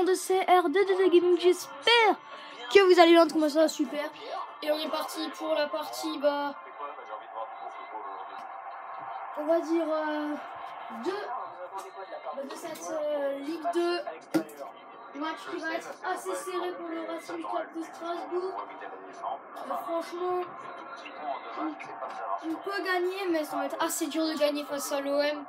de CR2 Gaming, j'espère que vous allez bien, comment ça, super. Et on est parti pour la partie, on va dire, de cette Ligue 2. Match qui va être assez serré pour le Racing Club de Strasbourg. Franchement, on peut gagner, mais ça va être assez dur de gagner face à l'OM.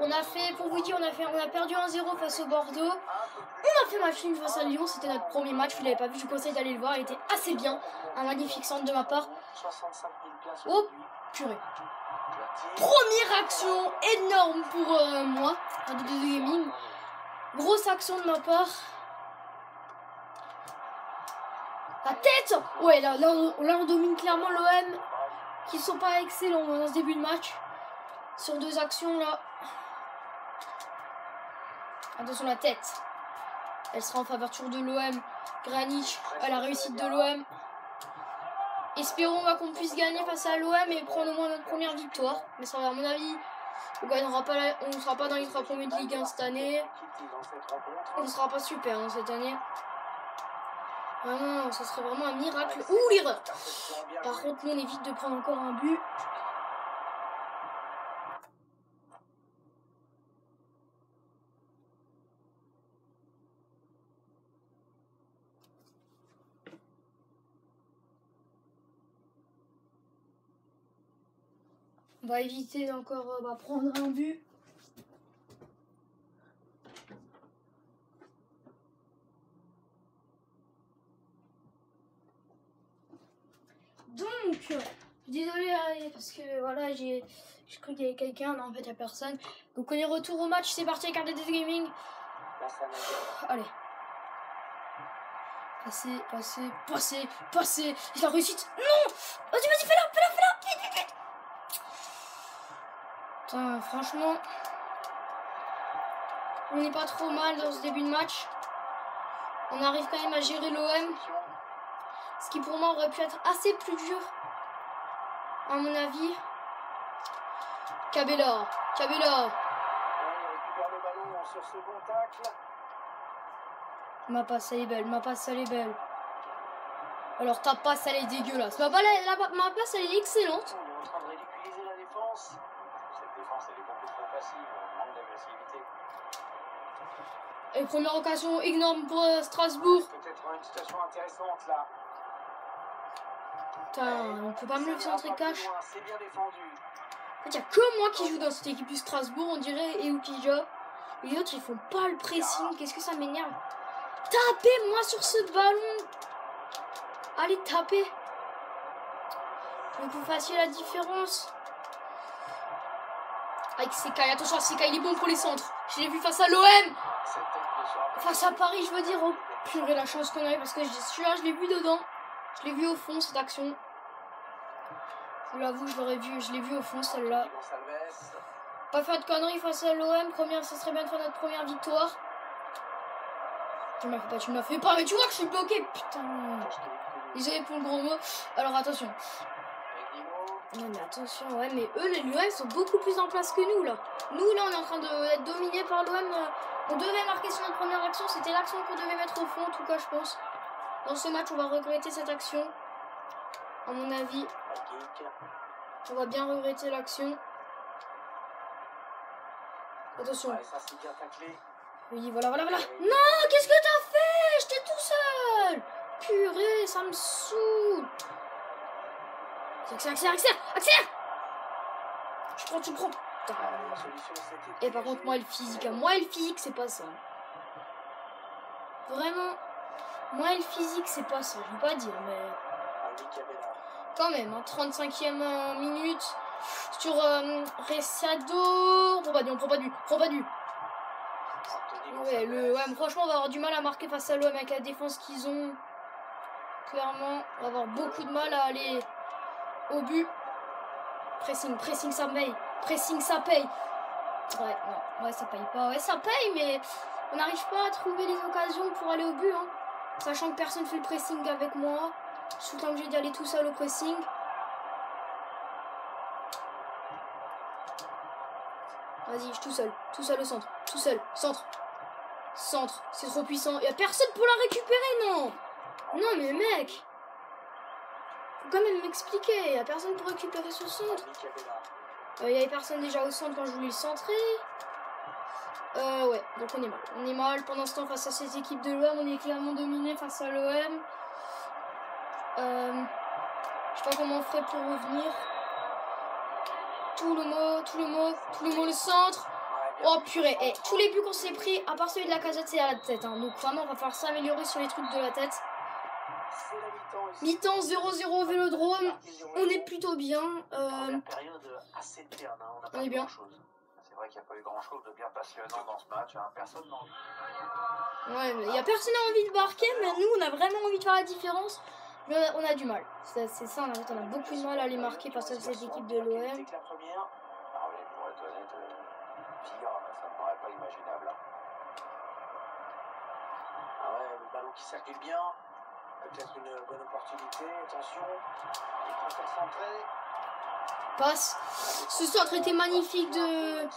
On a fait, pour vous dire, on a perdu 1-0 face au Bordeaux. On a fait match nul face à Lyon, c'était notre premier match. Vous ne l'avez pas vu, je vous conseille d'aller le voir, il était assez bien. Un magnifique centre de ma part. Oh, purée. Première action énorme pour moi, de gaming. Grosse action de ma part. La tête. Ouais, là on domine clairement l'OM, qui sont pas excellents dans ce début de match. Sur deux actions là. Attention la tête. Elle sera en faveur de l'OM. Granic à la réussite de l'OM. Espérons qu'on puisse gagner face à l'OM et prendre au moins notre première victoire. Mais ça va, à mon avis, on ne sera pas dans les 3 premiers de Ligue 1 cette année. On ne sera pas super cette année. Vraiment, ça serait vraiment un miracle. Ouh, l'erreur! Par contre, nous, on évite de prendre encore un but. On va éviter encore prendre un but. Donc, désolé parce que voilà, j'ai cru qu'il y avait quelqu'un, mais en fait il n'y a personne. Donc on est retour au match, c'est parti avec RDD Gaming. Allez. Passer. Il a réussite. Non! Vas-y, fais-la! Vite. Putain, franchement, on n'est pas trop mal dans ce début de match. On arrive quand même à gérer l'OM. Ce qui pour moi aurait pu être assez plus dur, à mon avis. Cabella. Ma passe elle est belle. Alors ta passe elle est dégueulasse. Ma passe elle est excellente. On est en train de ridiculiser la défense. Cette défense elle est beaucoup trop passive, manque d'agressivité. Et première occasion énorme pour Strasbourg. Peut-être une situation intéressante là. Putain, on peut pas me le centrer cash. C'est bien défendu. En fait, il n'y a que moi qui joue dans cette équipe du Strasbourg, on dirait, et Ukija. Les autres, ils font pas le pressing. Qu'est-ce que ça m'énerve. Tapez-moi sur ce ballon. Allez, tapez. Que vous fassiez la différence. Avec Sekai, attention à Sekai, il est bon pour les centres. Je l'ai vu face à l'OM. Face à Paris, je veux dire. Oh purée, la chance qu'on a eu parce que celui-là, je l'ai vu dedans. Je l'ai vu au fond, cette action. Je vous l'avoue, je l'ai vu au fond, celle-là. Pas faire de conneries face à l'OM. Ça serait bien de faire notre première victoire. Tu me la fais pas, mais tu vois que je suis bloqué. Putain. Désolé pour le gros mot. Alors attention. Non mais attention, ouais, mais eux, les l'OM sont beaucoup plus en place que nous là. Nous là, on est en train d'être dominés par l'OM. On devait marquer sur notre première action. C'était l'action qu'on devait mettre au fond, en tout cas, je pense. Dans ce match, on va regretter cette action. À mon avis, on va bien regretter l'action. Attention. Oui, voilà. Non, qu'est-ce que t'as fait? J'étais tout seul. Purée, ça me saoule. Accélère. Tu prends. Et par contre, moi, le physique, c'est pas ça. Vraiment, moi, le physique, c'est pas ça. Je veux pas dire, mais quand même, 35e minute sur Ressado. On prend pas de but. Ouais, franchement, on va avoir du mal à marquer face à l'OM avec la défense qu'ils ont. Clairement, on va avoir beaucoup de mal à aller au but. Pressing, ça paye. Ouais, ça paye pas. Ouais, ça paye, mais on n'arrive pas à trouver les occasions pour aller au but. Hein. Sachant que personne fait le pressing avec moi. Je suis obligé d'y aller tout seul au pressing. Vas-y, je suis tout seul au centre. Centre, c'est trop puissant. Y a personne pour la récupérer, non. Non, mais mec. Faut quand même m'expliquer. Y a personne pour récupérer ce centre. Y avait personne déjà au centre quand je voulais le centrer. Ouais, donc on est mal. On est mal pendant ce temps face à cette équipe de l'OM. On est clairement dominé face à l'OM. Je sais pas comment on ferait pour revenir. Tout le mot, le centre. Oh purée, et tous les buts qu'on s'est pris, à part celui de la Lacazette, c'est à la tête. Hein. Donc vraiment, on va falloir s'améliorer sur les trucs de la tête. Mi-temps 0-0 au Vélodrome. On est plutôt bien. On est bien. C'est vrai qu'il n'y a pas eu grand chose de bien passionnant dans ce match. Hein. Personne n'a envie. Ouais, il n'y a personne qui a envie de marquer, mais nous, on a vraiment envie de faire la différence. Mais on a du mal. C'est ça, en fait, on a beaucoup de mal à les marquer face à cette équipe de l'OM. Ça ne paraît pas imaginable. Ah ouais, le ballon qui circule bien. Peut-être une bonne opportunité. Attention. Il faut se concentrer. Passe. Ce centre était magnifique de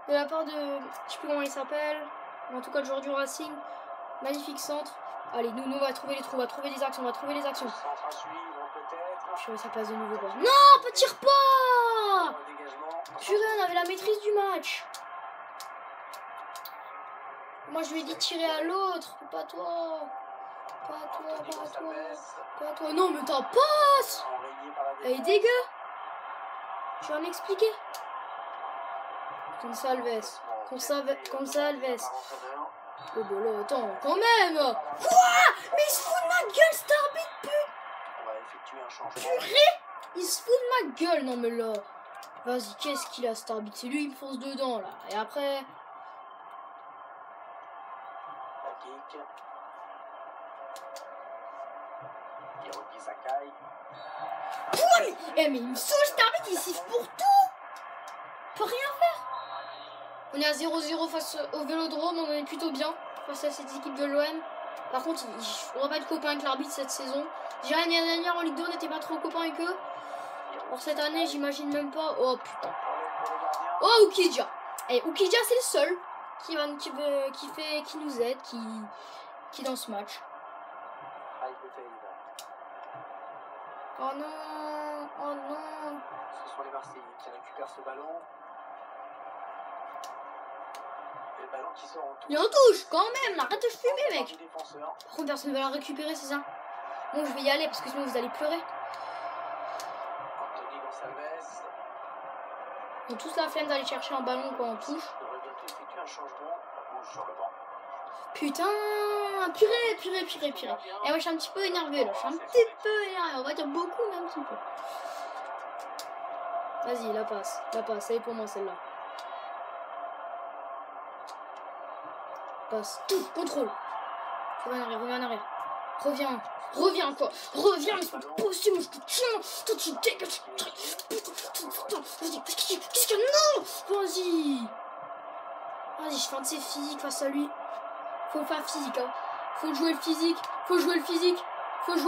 la part de... Je sais plus comment il s'appelle. En tout cas, le joueur du Racing. Magnifique centre. Allez, nous, on va trouver les trous. On va trouver des actions. On va trouver les actions. Purée, ça passe de nouveau. Quoi. Non, pas tire pas. Purée, on avait la maîtrise du match. Moi, je lui ai dit tirer à l'autre. Pas toi. Pas toi. Non, mais t'en passes. Elle est dégueu. Tu vas m'expliquer. Gonçalves. Oh bah là, attends, quand même. Quoi? Mais il se fout de ma gueule, cet arbitre, putain. Purée. Il se fout de ma gueule. Non, mais là. Vas-y, qu'est-ce qu'il a, cet arbitre? C'est lui, il me fonce dedans, là. Et après... Ouais, mais il me saoule, cet arbitre, il siffle pour tout. Il peut rien faire. On est à 0-0 face au Vélodrome, on est plutôt bien face à cette équipe de l'OM. Par contre, on va pas être copain avec l'arbitre cette saison. Déjà l'année dernière en Ligue 2, on n'était pas trop copain avec eux. Alors cette année, j'imagine même pas. Oh putain. Oh, Oukidja. Et Oukidja, c'est le seul qui nous aide, qui est dans ce match. Oh non, oh non. Ce sont les Marseillais qui récupèrent ce ballon. Et le ballon qui sort en touche. Il en touche quand même, arrête de fumer, mec. Par contre, personne ne va la récupérer, c'est ça? Bon, je vais y aller parce que sinon vous allez pleurer. Anthony Gonçalves. Ils ont tous la flemme d'aller chercher un ballon quand on touche. Un changement, bouge sur le banc. Putain, purée. Et moi je suis un petit peu énervé là, on va dire beaucoup mais un petit peu. Vas-y, la passe, elle est pour moi celle-là. Passe, tout, contrôle. Reviens en arrière. Reviens quoi. Reviens, mais c'est pas possible, je te tiens. Toi tu dégages. Putain, vas-y, qu'est-ce qu'il y a? Non. Vas-y, je fais un de ses physiques face à lui. Faut faire physique, hein. Faut jouer le physique. Faut jouer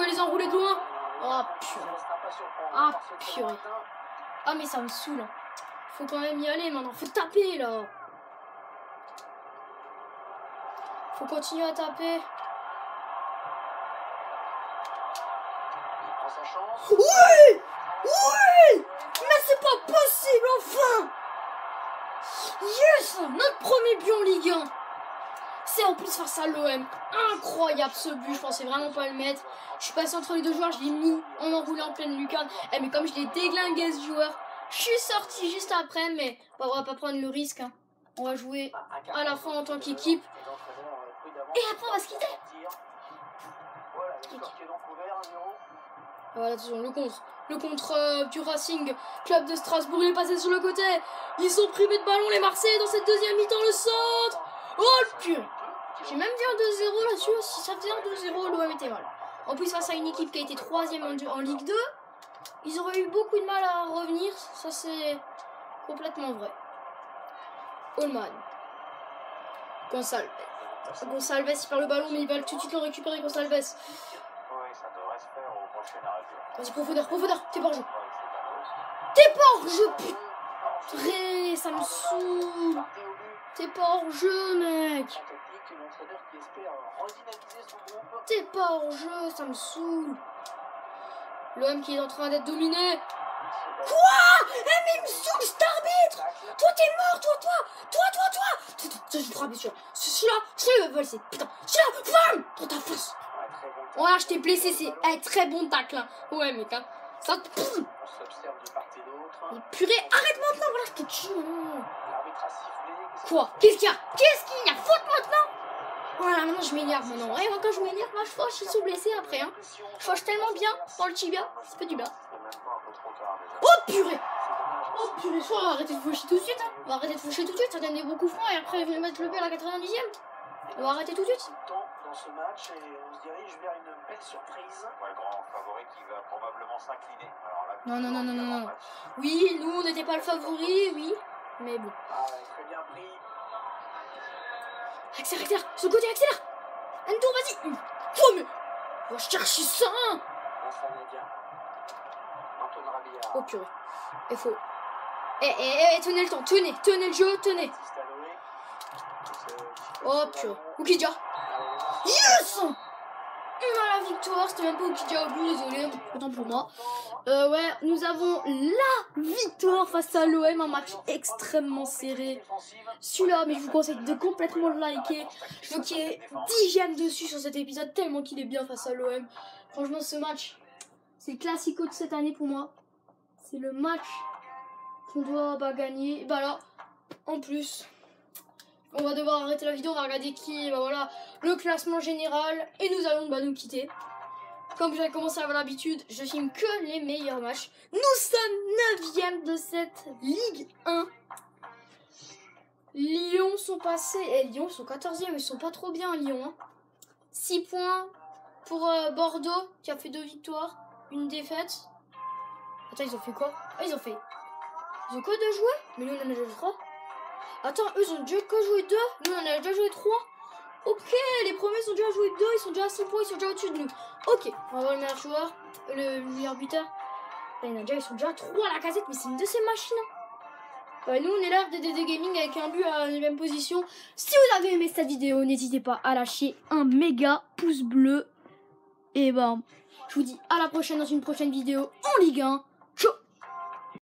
les enroulés de loin. Ah purée. Ah mais ça me saoule. Faut quand même y aller maintenant. Faut taper là. Faut continuer à taper. Oui. Mais c'est pas possible enfin. Yes. Notre premier but en Ligue 1. C'est en plus face à l'OM. Incroyable ce but, je pensais vraiment pas le mettre. Je suis passé entre les deux joueurs, je l'ai mis en enroulé en pleine lucarne. Mais comme je l'ai déglingué ce joueur, je suis sorti juste après. Mais bah, on va pas prendre le risque. Hein. On va jouer à la fin en tant qu'équipe. Et après on va se quitter. Voilà, attention, le contre du Racing Club de Strasbourg, il est passé sur le côté. Ils sont privés de ballon les Marseillais dans cette deuxième mi-temps, le centre. Oh le purée. J'ai même dit un 2-0 là-dessus. Si ça faisait un 2-0, l'OM était mal. En plus, face à une équipe qui a été 3e en Ligue 2, ils auraient eu beaucoup de mal à revenir. Ça, c'est complètement vrai. Allman. Gonçalves, il perd le ballon, mais il va tout de suite le récupérer, Gonçalves. Vas-y, profondeur. T'es pas hors jeu. Putain, ça me saoule. T'es pas hors jeu, mec. technique et l'entraîneur qui espère redynamiser son groupe. T'es pas hors jeu, ça me saoule. L'OM qui est en train d'être dominé. Quoi? Eh mais il me saoule cet arbitre. Toi t'es mort, toi. Je te rappelle celui-là, je le valser. Putain, celui-là, bam, dans ta face. Voilà, je t'ai blessé, c'est très bon tacle. Hein. Ouais, mec, hein. Ça te... On s'observe de part et d'autre. Mais purée, arrête maintenant, voilà, je te tue. L'arbitre a sifflé. Quoi? Qu'est-ce qu'il y a? Faute maintenant? Voilà, maintenant je m'énerve maintenant. Et moi quand je m'énerve, moi je fâche, je suis blessé après. Hein. Je fâche tellement bien dans le tibia, ça fait du bien. Oh purée! Oh purée, on va arrêter de faucher tout de suite. Hein. On va arrêter de faucher tout de suite, ça donne des bons coups francs et après je vais mettre le but à la 90e. On va arrêter tout de suite. Dans ce match et on se dirige vers une belle surprise. Ouais, grand favori qui va probablement s'incliner. Non. Oui, nous on n'était pas le favori, oui. Mais bon. Ah, très bien pris. Accélère, ce côté accélère. Endo, vas-y. Oh mais, va chercher ça. Vincent Média. Antoine Rabillard. Oh purée, il faut. Tenez le temps, tenez le jeu, tenez. Oh purée, Oukidja. Yes. On a la victoire, c'était même pas Oukidja au but, désolé, autant pour moi. Ouais, nous avons la victoire face à l'OM, un match extrêmement serré. Celui-là, mais je vous conseille de complètement le liker. Je veux qu'il y ait 10 j'aime dessus sur cet épisode, tellement qu'il est bien face à l'OM. Franchement, ce match, c'est le classico de cette année pour moi. C'est le match qu'on doit gagner. Bah là, en plus, on va devoir arrêter la vidéo, on va regarder qui, bah voilà, le classement général. Et nous allons nous quitter. Comme j'ai commencé à avoir l'habitude, je filme que les meilleurs matchs. Nous sommes 9e de cette Ligue 1. Lyon sont passés. Et Lyon sont 14e, ils sont pas trop bien Lyon. Hein. 6 points pour Bordeaux qui a fait 2 victoires, 1 défaite. Attends, ils ont fait quoi? Ah, ils ont quoi de jouer? Mais nous on en a déjà 3. Attends, eux ils ont déjà que joué 2. Nous on en a déjà joué 3. Ok, les premiers sont déjà joués 2, ils sont déjà à 6 points, ils sont déjà au-dessus de nous. Ok, on va voir le meilleur joueur, le meilleur buteur. Là, ils sont déjà 3 à la casette, mais c'est une de ces machines. Ouais, nous on est là, DDD Gaming avec un but à la 9e position. Si vous avez aimé cette vidéo, n'hésitez pas à lâcher un méga pouce bleu. Et ben, je vous dis à la prochaine dans une prochaine vidéo en Ligue 1.